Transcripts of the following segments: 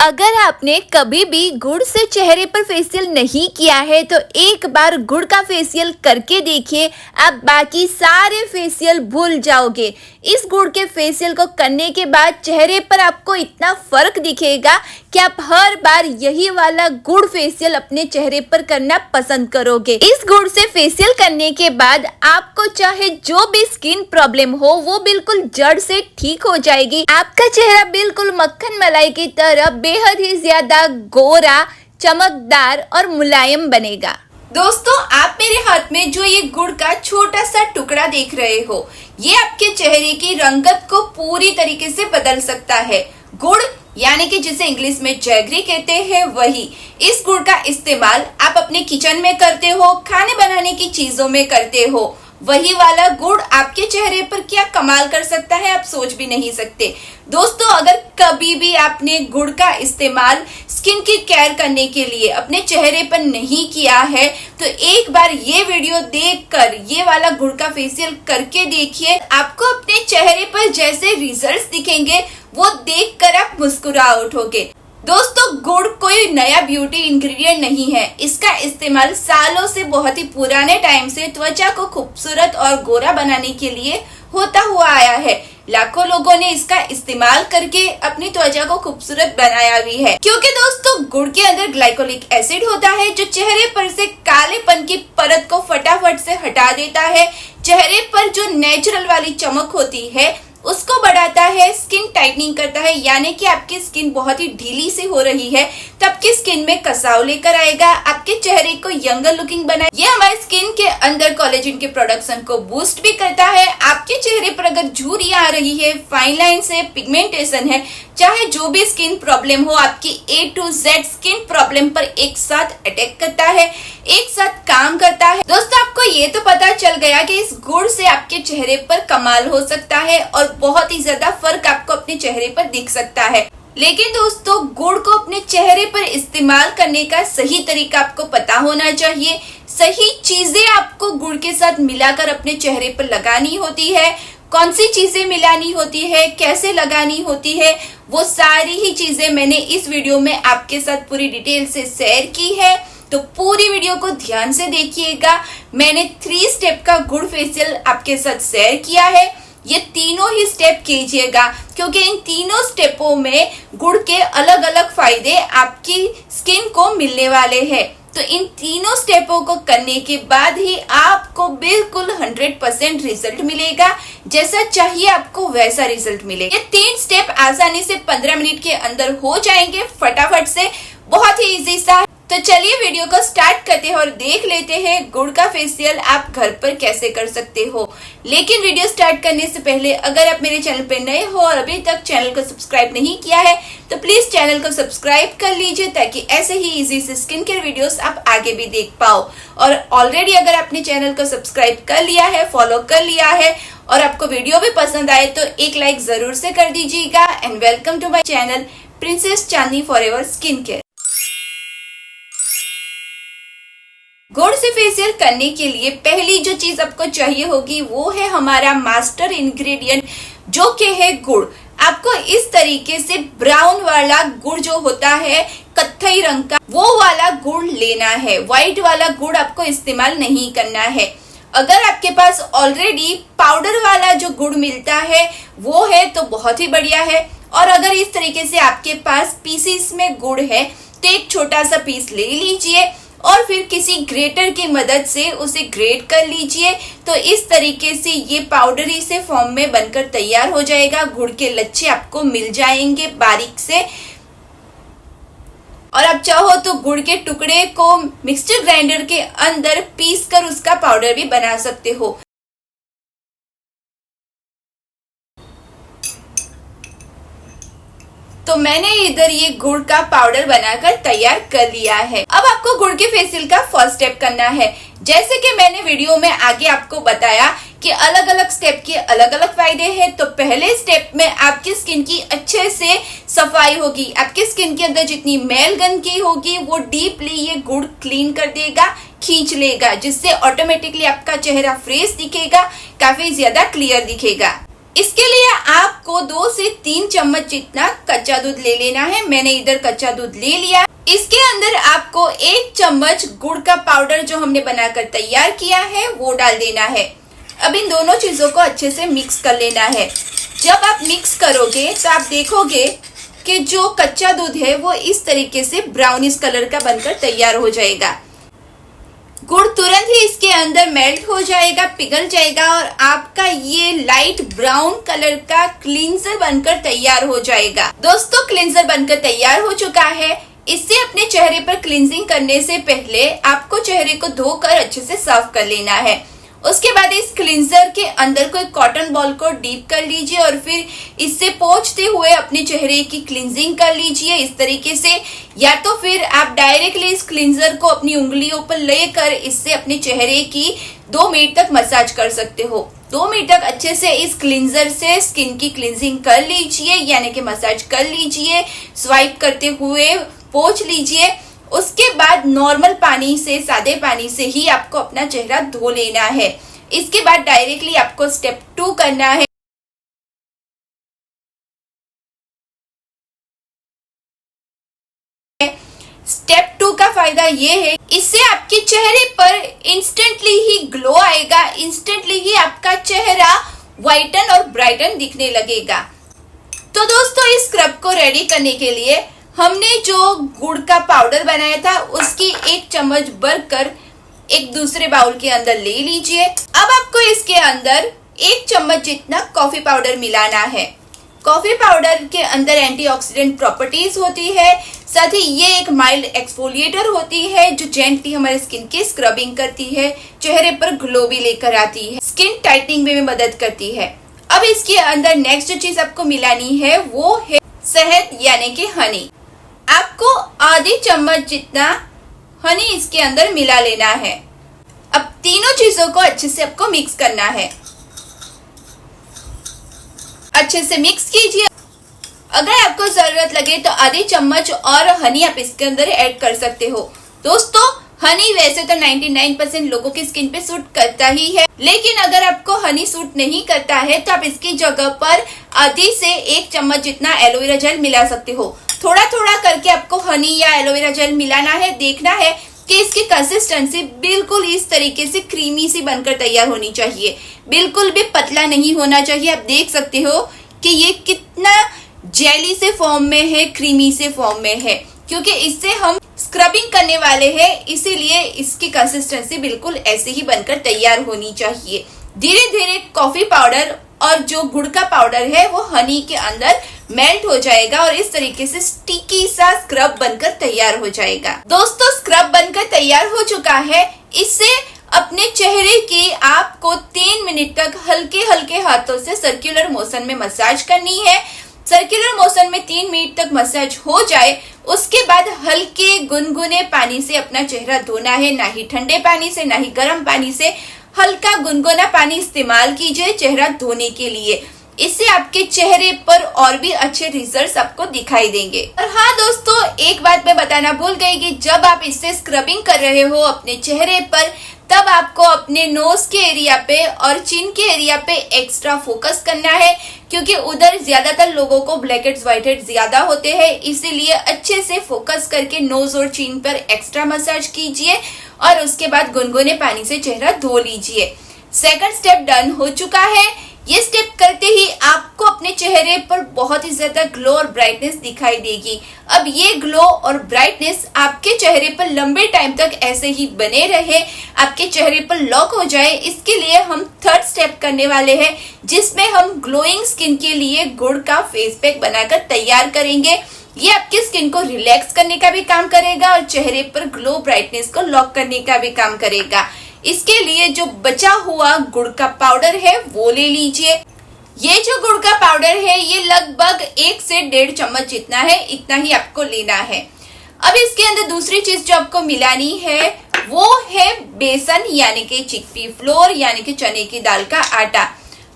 अगर आपने कभी भी गुड़ से चेहरे पर फेशियल नहीं किया है तो एक बार गुड़ का फेशियल करके देखिए, आप बाकी सारे फेशियल भूल जाओगे। इस गुड़ के फेशियल को करने के बाद चेहरे पर आपको इतना फर्क दिखेगा कि आप हर बार यही वाला गुड़ फेशियल अपने चेहरे पर करना पसंद करोगे। इस गुड़ से फेशियल करने के बाद आपको चाहे जो भी स्किन प्रॉब्लम हो वो बिल्कुल जड़ से ठीक हो जाएगी। आपका चेहरा बिल्कुल मक्खन मलाई की तरह बेहद ही ज्यादा गोरा, चमकदार और मुलायम बनेगा। दोस्तों, आप मेरे हाथ में जो ये गुड़ का छोटा सा टुकड़ा देख रहे हो, ये आपके चेहरे की रंगत को पूरी तरीके से बदल सकता है। गुड़ यानी कि जिसे इंग्लिश में जैगरी कहते हैं, वही। इस गुड़ का इस्तेमाल आप अपने किचन में करते हो, खाने बनाने की चीजों में करते हो। वही वाला गुड़ आपके चेहरे पर क्या कमाल कर सकता है, आप सोच भी नहीं सकते। दोस्तों, अगर कभी भी आपने गुड़ का इस्तेमाल स्किन की केयर करने के लिए अपने चेहरे पर नहीं किया है तो एक बार ये वीडियो देखकर ये वाला गुड़ का फेशियल करके देखिए। आपको अपने चेहरे पर जैसे रिजल्ट्स दिखेंगे वो देखकर आप मुस्कुरा उठोगे। दोस्तों, गुड़ कोई नया ब्यूटी इंग्रेडिएंट नहीं है। इसका इस्तेमाल सालों से, बहुत ही पुराने टाइम से त्वचा को खूबसूरत और गोरा बनाने के लिए होता हुआ आया है। लाखों लोगों ने इसका इस्तेमाल करके अपनी त्वचा को खूबसूरत बनाया भी है, क्योंकि दोस्तों गुड़ के अंदर ग्लाइकोलिक एसिड होता है जो चेहरे पर से कालेपन की परत को फटाफट से हटा देता है। चेहरे पर जो नेचुरल वाली चमक होती है उसको बढ़ाता है, स्किन टाइटनिंग करता है, यानी कि आपकी स्किन बहुत ही ढीली सी हो रही है तब की स्किन में कसाव लेकर आएगा, आपके चेहरे को यंगर लुकिंग बनाए। ये हमारे स्किन के अंदर कोलेजन के प्रोडक्शन को बूस्ट भी करता है। आपके चेहरे पर अगर झुर्रियां आ रही है, फाइन लाइन्स है, पिगमेंटेशन है, चाहे जो भी स्किन प्रॉब्लम हो, आपकी A to Z skin problem पर एक साथ अटैक करता है, एक साथ काम करता है। दोस्तों, आपको ये तो पता चल गया कि इस गुड़ से आपके चेहरे पर कमाल हो सकता है और बहुत ही ज्यादा फर्क आपको अपने चेहरे पर दिख सकता है। लेकिन दोस्तों, गुड़ को अपने चेहरे पर इस्तेमाल करने का सही तरीका आपको पता होना चाहिए। सही चीजें आपको गुड़ के साथ मिलाकर अपने चेहरे पर लगानी होती है। कौन सी चीजें मिलानी होती है, कैसे लगानी होती है, वो सारी ही चीजें मैंने इस वीडियो में आपके साथ पूरी डिटेल से शेयर की है, तो पूरी वीडियो को ध्यान से देखिएगा। मैंने 3 स्टेप का गुड़ फेशियल आपके साथ शेयर किया है। ये तीनों ही स्टेप कीजिएगा, क्योंकि इन तीनों स्टेपों में गुड़ के अलग अलग फायदे आपकी स्किन को मिलने वाले हैं। तो इन तीनों स्टेपों को करने के बाद ही आपको बिल्कुल 100% रिजल्ट मिलेगा। जैसा चाहिए आपको वैसा रिजल्ट मिलेगा। ये 3 स्टेप आसानी से 15 मिनट के अंदर हो जाएंगे, फटाफट से, बहुत ही इजी सा। तो चलिए वीडियो को स्टार्ट करते हैं और देख लेते हैं गुड़ का फेशियल आप घर पर कैसे कर सकते हो। लेकिन वीडियो स्टार्ट करने से पहले अगर आप मेरे चैनल पर नए हो और अभी तक चैनल को सब्सक्राइब नहीं किया है तो प्लीज चैनल को सब्सक्राइब कर लीजिए, ताकि ऐसे ही इजी से स्किन केयर वीडियोस आप आगे भी देख पाओ। और ऑलरेडी अगर आपने चैनल को सब्सक्राइब कर लिया है, फॉलो कर लिया है और आपको वीडियो भी पसंद आए तो एक लाइक जरूर से कर दीजिएगा। And welcome to my channel princess Chandni forever skin care. गुड़ से फेशियल करने के लिए पहली जो चीज आपको चाहिए होगी वो है हमारा मास्टर इंग्रेडिएंट, जो कि है गुड़। आपको इस तरीके से ब्राउन वाला गुड़ जो होता है, कत्थई रंग का, वो वाला गुड़ लेना है। व्हाइट वाला गुड़ आपको इस्तेमाल नहीं करना है। अगर आपके पास ऑलरेडी पाउडर वाला जो गुड़ मिलता है वो है तो बहुत ही बढ़िया है, और अगर इस तरीके से आपके पास पीसेस में गुड़ है तो एक छोटा सा पीस ले लीजिए और फिर किसी ग्रेटर की मदद से उसे ग्रेट कर लीजिए। तो इस तरीके से ये पाउडरी से फॉर्म में बनकर तैयार हो जाएगा। गुड़ के लच्छे आपको मिल जाएंगे बारीक से। और आप चाहो तो गुड़ के टुकड़े को मिक्सचर ग्राइंडर के अंदर पीस कर उसका पाउडर भी बना सकते हो। तो मैंने इधर ये गुड़ का पाउडर बनाकर तैयार कर लिया है। अब आपको गुड़ के फेशियल का फर्स्ट स्टेप करना है। जैसे कि मैंने वीडियो में आगे आपको बताया कि अलग अलग स्टेप के अलग अलग फायदे हैं। तो पहले स्टेप में आपकी स्किन की अच्छे से सफाई होगी। आपके स्किन के अंदर जितनी मैल गंदगी होगी वो डीपली ये गुड़ क्लीन कर देगा, खींच लेगा, जिससे ऑटोमेटिकली आपका चेहरा फ्रेश दिखेगा, काफी ज्यादा क्लियर दिखेगा। इसके लिए आपको 2 से 3 चम्मच जितना कच्चा दूध ले लेना है। मैंने इधर कच्चा दूध ले लिया। इसके अंदर आपको 1 चम्मच गुड़ का पाउडर जो हमने बनाकर तैयार किया है वो डाल देना है। अब इन दोनों चीजों को अच्छे से मिक्स कर लेना है। जब आप मिक्स करोगे तो आप देखोगे कि जो कच्चा दूध है वो इस तरीके से ब्राउनिश कलर का बनकर तैयार हो जाएगा। गुड़ तुरंत ही इसके अंदर मेल्ट हो जाएगा, पिघल जाएगा और आपका ये लाइट ब्राउन कलर का क्लींजर बनकर तैयार हो जाएगा। दोस्तों, क्लींजर बनकर तैयार हो चुका है। इससे अपने चेहरे पर क्लींजिंग करने से पहले आपको चेहरे को धोकर अच्छे से साफ कर लेना है। उसके बाद इस क्लींजर के अंदर कोई कॉटन बॉल को डीप कर लीजिए और फिर इससे पोंछते हुए अपने चेहरे की क्लींजिंग कर लीजिए इस तरीके से। या तो फिर आप डायरेक्टली इस क्लींजर को अपनी उंगलियों पर लेकर इससे अपने चेहरे की 2 मिनट तक मसाज कर सकते हो। 2 मिनट तक अच्छे से इस क्लींजर से स्किन की क्लींजिंग कर लीजिए, यानी कि मसाज कर लीजिए। स्वाइप करते हुए पोंछ लीजिए। उसके बाद नॉर्मल पानी से, सादे पानी से ही आपको अपना चेहरा धो लेना है। इसके बाद डायरेक्टली आपको स्टेप 2 करना है। स्टेप 2 का फायदा ये है, इससे आपके चेहरे पर इंस्टेंटली ही ग्लो आएगा, इंस्टेंटली ही आपका चेहरा व्हाइटन और ब्राइटन दिखने लगेगा। तो दोस्तों, इस स्क्रब को रेडी करने के लिए हमने जो गुड़ का पाउडर बनाया था उसकी 1 चम्मच भरकर एक दूसरे बाउल के अंदर ले लीजिए। अब आपको इसके अंदर 1 चम्मच जितना कॉफी पाउडर मिलाना है। कॉफी पाउडर के अंदर एंटीऑक्सीडेंट प्रॉपर्टीज होती है, साथ ही ये एक माइल्ड एक्सफोलिएटर होती है जो जेंटली हमारे स्किन की स्क्रबिंग करती है, चेहरे पर ग्लो भी लेकर आती है, स्किन टाइटनिंग में भी मदद करती है। अब इसके अंदर नेक्स्ट जो चीज आपको मिलानी है वो है शहद, यानी कि हनी। आपको आधी चम्मच जितना हनी इसके अंदर मिला लेना है। अब तीनों चीजों को अच्छे से आपको मिक्स करना है। अच्छे से मिक्स कीजिए। अगर आपको जरूरत लगे तो आधी चम्मच और हनी आप इसके अंदर ऐड कर सकते हो। दोस्तों, हनी वैसे तो 99% लोगों की स्किन पे सूट करता ही है, लेकिन अगर आपको हनी सूट नहीं करता है तो आप इसकी जगह पर आधी से 1 चम्मच जितना एलोवेरा जेल मिला सकते हो। थोड़ा थोड़ा करके आपको हनी या एलोवेरा जेल मिलाना है। देखना है कि इसकी कंसिस्टेंसी बिल्कुल इस तरीके से क्रीमी सी बनकर तैयार होनी चाहिए, बिल्कुल भी पतला नहीं होना चाहिए। आप देख सकते हो कि ये कितना जेली से फॉर्म में है, क्रीमी से फॉर्म में है, क्योंकि इससे हम स्क्रबिंग करने वाले हैं, इसीलिए इसकी कंसिस्टेंसी बिल्कुल ऐसे ही बनकर तैयार होनी चाहिए। धीरे धीरे कॉफी पाउडर और जो गुड़ का पाउडर है वो हनी के अंदर मेल्ट हो जाएगा और इस तरीके से स्टिकी सा स्क्रब बनकर तैयार हो जाएगा। दोस्तों, स्क्रब बनकर तैयार हो चुका है। इससे अपने चेहरे की आपको 3 मिनट तक हल्के हल्के हाथों से सर्कुलर मोशन में मसाज करनी है। सर्कुलर मोशन में 3 मिनट तक मसाज हो जाए, उसके बाद हल्के गुनगुने पानी से अपना चेहरा धोना है। ना ही ठंडे पानी से, ना ही गर्म पानी से, हल्का गुनगुना पानी इस्तेमाल कीजिए चेहरा धोने के लिए। इससे आपके चेहरे पर और भी अच्छे रिजल्ट्स आपको दिखाई देंगे। और हाँ दोस्तों, एक बात मैं बताना भूल गई कि जब आप इससे स्क्रबिंग कर रहे हो अपने चेहरे पर, तब आपको अपने नोज के एरिया पे और चिन के एरिया पे एक्स्ट्रा फोकस करना है, क्योंकि उधर ज्यादातर लोगों को ब्लैक हेड्स, व्हाइट हेड्स ज्यादा होते हैं। इसीलिए अच्छे से फोकस करके नोज और चिन पर एक्स्ट्रा मसाज कीजिए और उसके बाद गुनगुने पानी से चेहरा धो लीजिए। सेकंड स्टेप डन हो चुका है। ये स्टेप करते ही आपको अपने चेहरे पर बहुत ही ज्यादा ग्लो और ब्राइटनेस दिखाई देगी। अब ये ग्लो और ब्राइटनेस आपके चेहरे पर लंबे टाइम तक ऐसे ही बने रहे, आपके चेहरे पर लॉक हो जाए, इसके लिए हम थर्ड स्टेप करने वाले हैं, जिसमें हम ग्लोइंग स्किन के लिए गुड़ का फेस पैक बनाकर तैयार करेंगे। ये आपकी स्किन को रिलैक्स करने का भी काम करेगा और चेहरे पर ग्लो ब्राइटनेस को लॉक करने का भी काम करेगा। इसके लिए जो बचा हुआ गुड़ का पाउडर है वो ले लीजिए। ये जो गुड़ का पाउडर है ये लगभग 1 से 1.5 चम्मच जितना है, इतना ही आपको लेना है। अब इसके अंदर दूसरी चीज जो आपको मिलानी है वो है बेसन, यानी कि चिकपी फ्लोर, यानी कि चने की दाल का आटा।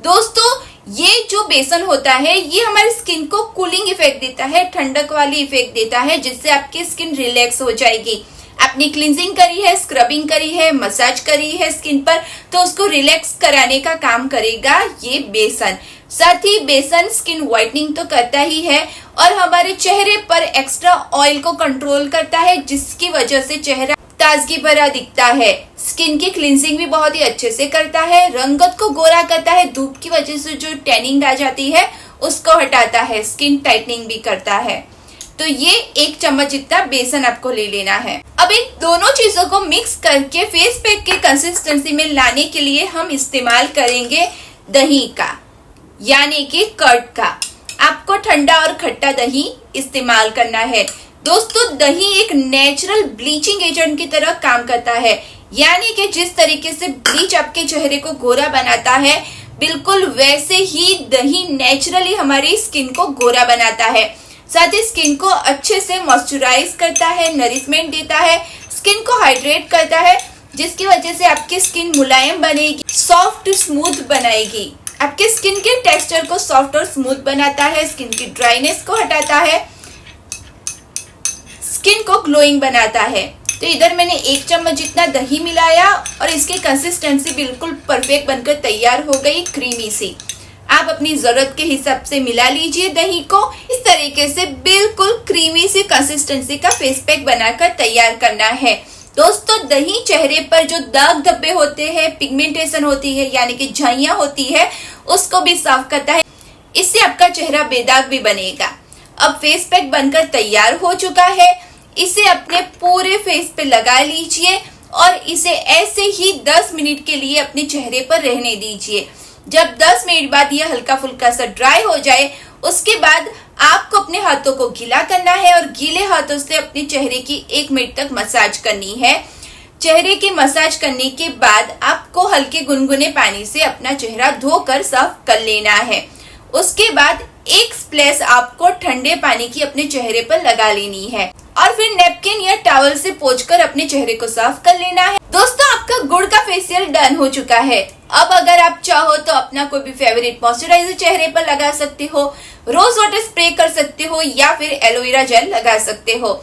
दोस्तों, ये जो बेसन होता है ये हमारी स्किन को कूलिंग इफेक्ट देता है, ठंडक वाली इफेक्ट देता है, जिससे आपकी स्किन रिलैक्स हो जाएगी। आपने क्लींजिंग करी है, स्क्रबिंग करी है, मसाज करी है स्किन पर, तो उसको रिलैक्स कराने का काम करेगा ये बेसन। साथ ही बेसन स्किन व्हाइटनिंग तो करता ही है और हमारे चेहरे पर एक्स्ट्रा ऑयल को कंट्रोल करता है, जिसकी वजह से चेहरा ताजगी भरा दिखता है। स्किन की क्लींजिंग भी बहुत ही अच्छे से करता है, रंगत को गोरा करता है, धूप की वजह से जो टैनिंग आ जाती है उसको हटाता है, स्किन टाइटनिंग भी करता है। तो ये 1 चम्मच जितना बेसन आपको ले लेना है। अब इन दोनों चीजों को मिक्स करके फेस पैक की कंसिस्टेंसी में लाने के लिए हम इस्तेमाल करेंगे दही का, यानी कि कर्ड का। आपको ठंडा और खट्टा दही इस्तेमाल करना है। दोस्तों, दही एक नेचुरल ब्लीचिंग एजेंट की तरह काम करता है, यानी कि जिस तरीके से ब्लीच आपके चेहरे को गोरा बनाता है, बिल्कुल वैसे ही दही नेचुरली हमारी स्किन को गोरा बनाता है। साथ ही स्किन को अच्छे से मॉइस्चराइज करता है, नरिशमेंट देता है, स्किन को हाइड्रेट करता है, जिसकी वजह से आपकी स्किन मुलायम बनेगी, सॉफ्ट स्मूथ बनाएगी। आपके स्किन के टेक्सचर को सॉफ्ट और स्मूथ बनाता है, स्किन की ड्राइनेस को हटाता है, स्किन को ग्लोइंग बनाता है। तो इधर मैंने 1 चम्मच जितना दही मिलाया और इसकी कंसिस्टेंसी बिल्कुल परफेक्ट बनकर तैयार हो गई, क्रीमी सी। आप अपनी जरूरत के हिसाब से मिला लीजिए दही को। इस तरीके से बिल्कुल क्रीमी सी कंसिस्टेंसी का फेस पैक बनाकर तैयार करना है। दोस्तों, दही चेहरे पर जो दाग धब्बे होते हैं, पिगमेंटेशन होती है, यानी कि झाइयां होती है, उसको भी साफ करता है। इससे आपका चेहरा बेदाग भी बनेगा। अब फेस पैक बनकर तैयार हो चुका है। इसे अपने पूरे फेस पे लगा लीजिए और इसे ऐसे ही 10 मिनट के लिए अपने चेहरे पर रहने दीजिए। जब 10 मिनट बाद यह हल्का फुल्का सा ड्राई हो जाए, उसके बाद आपको अपने हाथों को गीला करना है और गीले हाथों से अपने चेहरे की 1 मिनट तक मसाज करनी है। चेहरे की मसाज करने के बाद आपको हल्के गुनगुने पानी से अपना चेहरा धोकर साफ कर लेना है। उसके बाद 1 स्प्लैश आपको ठंडे पानी की अपने चेहरे पर लगा लेनी है और फिर नैपकिन या टॉवल से पोंछकर अपने चेहरे को साफ कर लेना है। दोस्तों, आपका गुड़ का फेशियल डन हो चुका है। अब अगर आप चाहो तो अपना कोई भी फेवरेट मॉइस्चराइजर चेहरे पर लगा सकते हो, रोज वाटर स्प्रे कर सकते हो या फिर एलोवेरा जेल लगा सकते हो।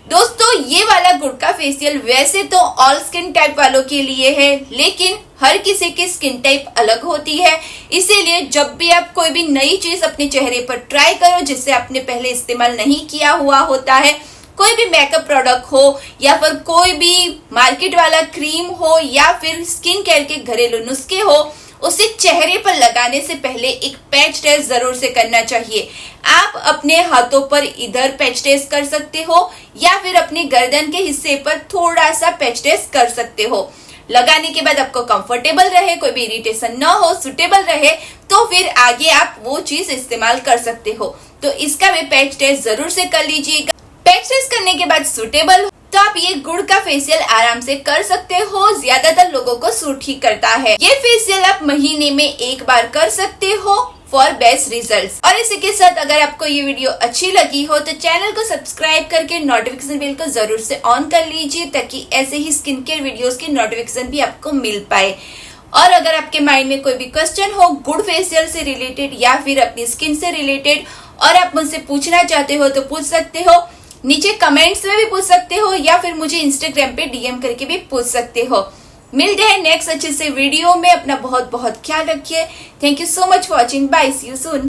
दोस्तों, ये वाला गुड़ का फेशियल वैसे तो ऑल स्किन टाइप वालों के लिए है, लेकिन हर किसी की स्किन टाइप अलग होती है। इसीलिए जब भी आप कोई भी नई चीज अपने चेहरे पर ट्राई करो जिसे आपने पहले इस्तेमाल नहीं किया हुआ होता है, कोई भी मेकअप प्रोडक्ट हो या फिर कोई भी मार्केट वाला क्रीम हो या फिर स्किन केयर के घरेलू नुस्खे हो, उसे चेहरे पर लगाने से पहले एक पैच टेस्ट जरूर से करना चाहिए। आप अपने हाथों पर इधर पैच टेस्ट कर सकते हो या फिर अपने गर्दन के हिस्से पर थोड़ा सा पैच टेस्ट कर सकते हो। लगाने के बाद आपको कंफर्टेबल रहे, कोई भी इरिटेशन ना हो, सुटेबल रहे, तो फिर आगे आप वो चीज इस्तेमाल कर सकते हो। तो इसका भी पैच टेस्ट जरूर से कर लीजिएगा। पैच टेस्ट करने के बाद सुटेबल हो तो आप ये गुड़ का फेशियल आराम से कर सकते हो। ज्यादातर लोगों को सूट ही करता है। ये फेशियल आप महीने में 1 बार कर सकते हो फॉर बेस्ट रिजल्ट्स। और इसी के साथ अगर आपको ये वीडियो अच्छी लगी हो तो चैनल को सब्सक्राइब करके नोटिफिकेशन बेल को जरूर से ऑन कर लीजिए, ताकि ऐसे ही स्किन केयर वीडियोस की नोटिफिकेशन भी आपको मिल पाए। और अगर आपके माइंड में कोई भी क्वेश्चन हो गुड़ फेशियल से रिलेटेड या फिर अपनी स्किन से रिलेटेड और आप मुझसे पूछना चाहते हो तो पूछ सकते हो, नीचे कमेंट्स में भी पूछ सकते हो या फिर मुझे इंस्टाग्राम पे डीएम करके भी पूछ सकते हो। मिलते हैं नेक्स्ट अच्छे से वीडियो में। अपना बहुत बहुत ख्याल रखिए। Thank you so much for watching. Bye, see you soon.